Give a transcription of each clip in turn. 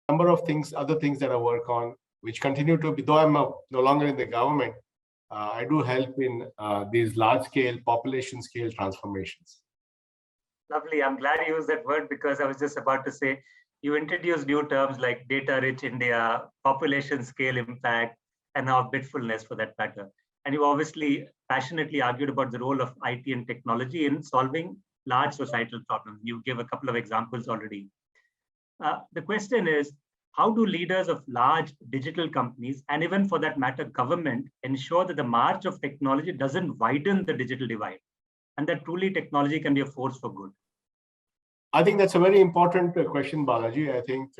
number of things, other things that I work on, which continue to be, though I'm no longer in the government, I do help in these large-scale, population-scale transformations. Lovely. I'm glad you used that word because I was just about to say, you introduced new terms like data-rich India, population-scale impact, and now bitfulness for that matter. And you obviously passionately argued about the role of IT and technology in solving large societal problems. You gave a couple of examples already. The question is, how do leaders of large digital companies, and even for that matter, government, ensure that the march of technology doesn't widen the digital divide and that truly technology can be a force for good? I think that's a very important question, Balaji. I think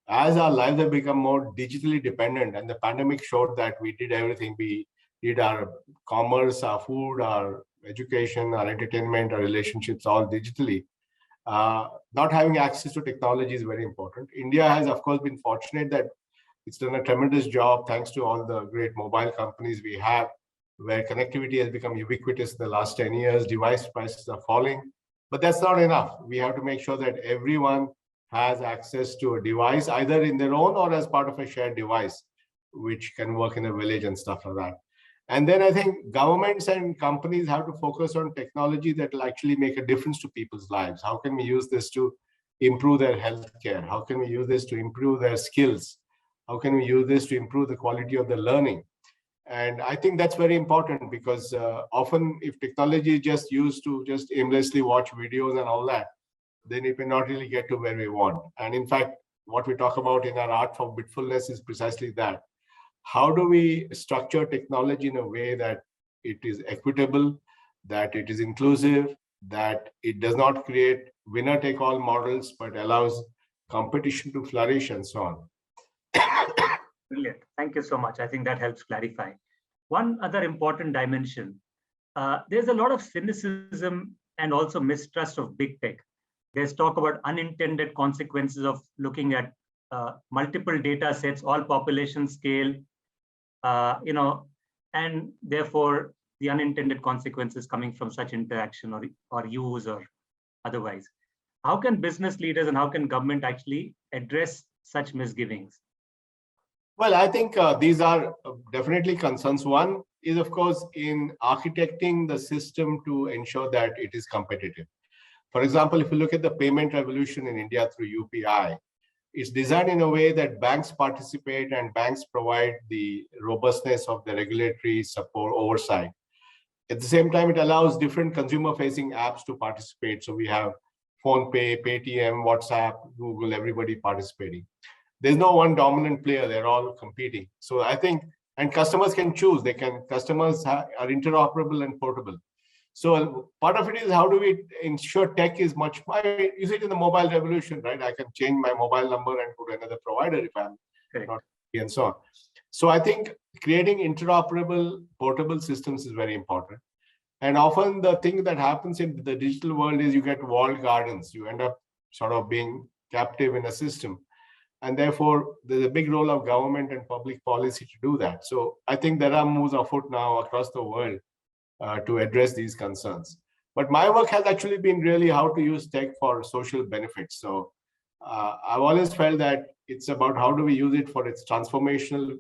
as our lives have become more digitally dependent, and the pandemic showed that we did everything. We did our commerce, our food, our education, our entertainment, our relationships, all digitally. Not having access to technology is very important. India has, of course, been fortunate that it's done a tremendous job thanks to all the great mobile companies we have, where connectivity has become ubiquitous in the last 10 years. Device prices are falling, but that's not enough. We have to make sure that everyone has access to a device, either in their own or as part of a shared device, which can work in a village and stuff like that. And then I think governments and companies have to focus on technology that will actually make a difference to people's lives. How can we use this to improve their healthcare? How can we use this to improve their skills? How can we use this to improve the quality of the learning? And I think that's very important because often if technology is just used to just aimlessly watch videos and all that, then it may not really get to where we want. And in fact, what we talk about in our art for bitfulness is precisely that. How do we structure technology in a way that it is equitable, that it is inclusive, that it does not create winner-take-all models, but allows competition to flourish and so on? Brilliant. Thank you so much. I think that helps clarify. One other important dimension, there's a lot of cynicism and also mistrust of big tech. There's talk about unintended consequences of looking at multiple data sets, all population scale, and therefore the unintended consequences coming from such interaction or use or otherwise. How can business leaders and how can government actually address such misgivings? Well, I think these are definitely concerns. One is, of course, in architecting the system to ensure that it is competitive. For example, if you look at the payment revolution in India through UPI, it's designed in a way that banks participate and banks provide the robustness of the regulatory support oversight. At the same time, it allows different consumer-facing apps to participate. So we have PhonePe, Paytm, WhatsApp, Google, everybody participating. There's no one dominant player, they're all competing. So I think, and customers can choose, customers are interoperable and portable. So part of it is how do we ensure tech is much, you see it in the mobile revolution, right? I can change my mobile number and put another provider if I'm not, and so on. So I think creating interoperable, portable systems is very important. And often the thing that happens in the digital world is you get walled gardens. You end up sort of being captive in a system. And therefore, there's a big role of government and public policy to do that. So I think there are moves afoot now across the world to address these concerns. But my work has actually been really how to use tech for social benefits. So I've always felt that it's about how do we use it for its transformational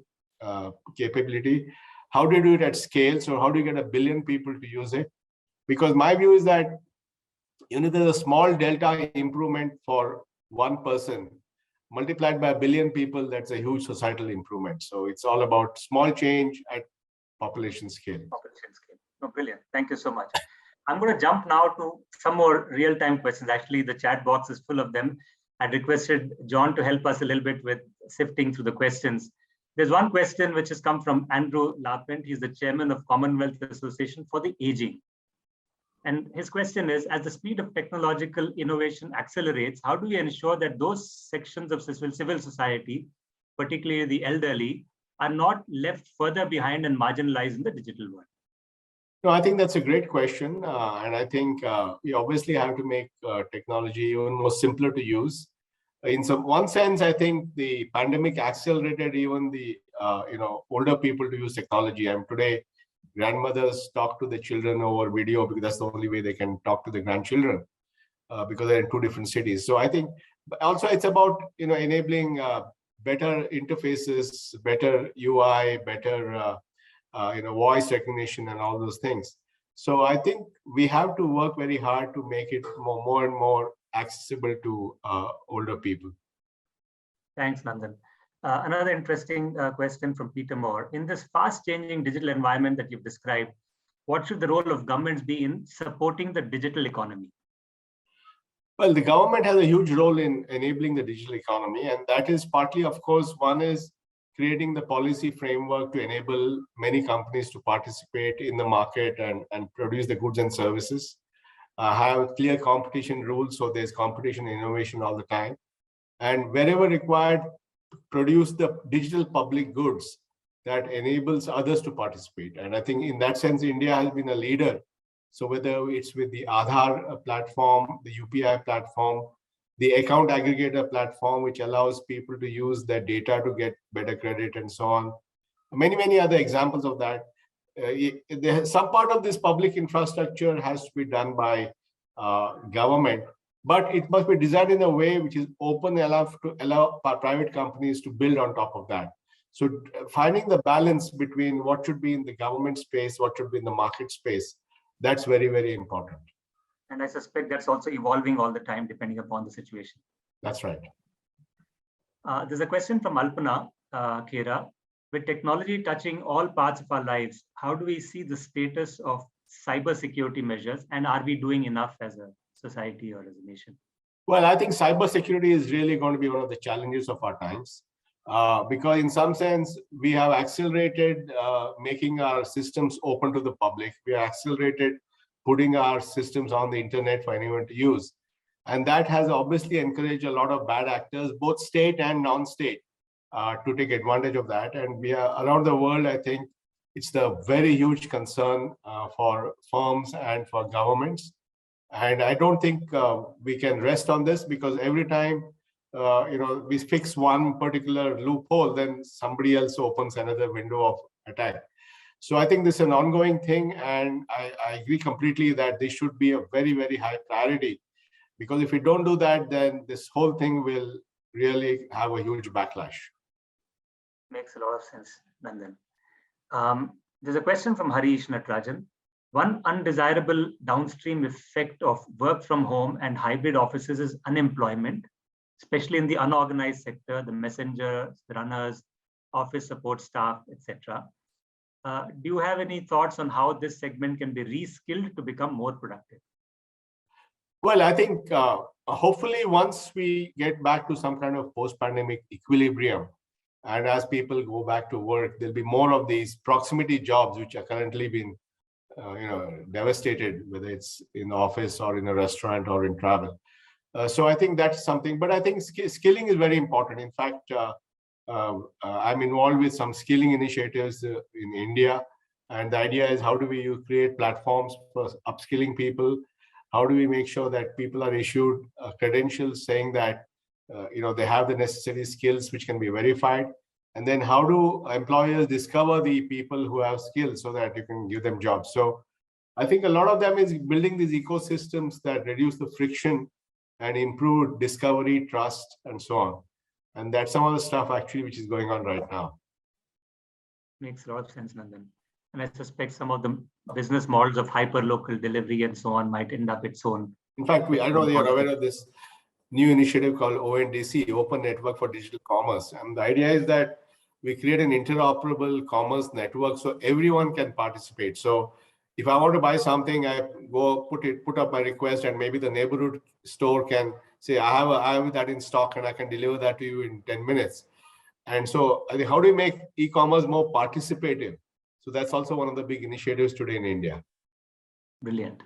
capability? How do you do it at scale? So how do you get 1 billion people to use it? Because my view is that there's a small delta improvement for one person multiplied by 1 billion people, that's a huge societal improvement. So it's all about small change at population scale. No, brilliant. Thank you so much. I'm going to jump now to some more real-time questions. Actually, the chat box is full of them. I requested John to help us a little bit with sifting through the questions. There's one question which has come from Andrew Larpent. He's the chairman of Commonwealth Association for the Aging. And his question is, as the speed of technological innovation accelerates, how do we ensure that those sections of civil society, particularly the elderly, are not left further behind and marginalized in the digital world? No, I think that's a great question. And I think we obviously have to make technology even more simpler to use. In one sense, I think the pandemic accelerated even the older people to use technology. And today, grandmothers talk to the children over video because that's the only way they can talk to the grandchildren because they're in 2 different cities. So I think But also it's about, enabling better interfaces, better UI, better, voice recognition and all those things. So I think we have to work very hard to make it more and more accessible to older people. Thanks, Nandan. Another interesting question from Peter Moore. In this fast-changing digital environment that you've described, what should the role of governments be in supporting the digital economy? Well, the government has a huge role in enabling the digital economy, and that is partly, of course, one is creating the policy framework to enable many companies to participate in the market and produce the goods and services, have clear competition rules, so there's competition and innovation all the time, and wherever required, produce the digital public goods that enables others to participate. And I think in that sense, India has been a leader. So whether it's with the Aadhaar platform, the UPI platform, the account aggregator platform, which allows people to use their data to get better credit and so on. Many other examples of that. Some part of this public infrastructure has to be done by government, but it must be designed in a way which is open enough to allow private companies to build on top of that. So finding the balance between what should be in the government space, what should be in the market space, that's very, very important. And I suspect that's also evolving all the time, depending upon the situation. That's right. There's a question from Alpana Kera. With technology touching all parts of our lives, how do we see the status of cybersecurity measures, and are we doing enough as a society or as a nation? Well, I think cybersecurity is really going to be one of the challenges of our times, because in some sense, we have accelerated making our systems open to the public. We have accelerated putting our systems on the internet for anyone to use. And that has obviously encouraged a lot of bad actors, both state and non-state, to take advantage of that. And we are around the world, I think it's the very huge concern for firms and for governments. And I don't think we can rest on this, because every time we fix one particular loophole, then somebody else opens another window of attack. So I think this is an ongoing thing, and I agree completely that this should be a very, very high priority, because if we don't do that, then this whole thing will really have a huge backlash. Makes a lot of sense, Nandan. There's a question from Harish Natarajan. One undesirable downstream effect of work from home and hybrid offices is unemployment, especially in the unorganized sector, the messengers, the runners, office support staff, etc. Do you have any thoughts on how this segment can be reskilled to become more productive? Well, I think hopefully once we get back to some kind of post-pandemic equilibrium, and as people go back to work, there'll be more of these proximity jobs which are currently being devastated, whether it's in the office or in a restaurant or in travel. So I think that's something, but I think skilling is very important. In fact, I'm involved with some skilling initiatives in India. And the idea is, how do we create platforms for upskilling people? How do we make sure that people are issued credentials saying that they have the necessary skills which can be verified? And then how do employers discover the people who have skills so that you can give them jobs? So I think a lot of them is building these ecosystems that reduce the friction and improve discovery, trust, and so on. And that's some of the stuff actually which is going on right now. Makes a lot of sense, Nandan. And I suspect some of the business models of hyper-local delivery and so on might end up its own. In fact, I know you're aware of this new initiative called ONDC, Open Network for Digital Commerce. And the idea is that we create an interoperable commerce network so everyone can participate. So if I want to buy something, I go put up my request, and maybe the neighborhood store can say, I have that in stock and I can deliver that to you in 10 minutes. And so I think, how do we make e-commerce more participative? So that's also one of the big initiatives today in India. Brilliant.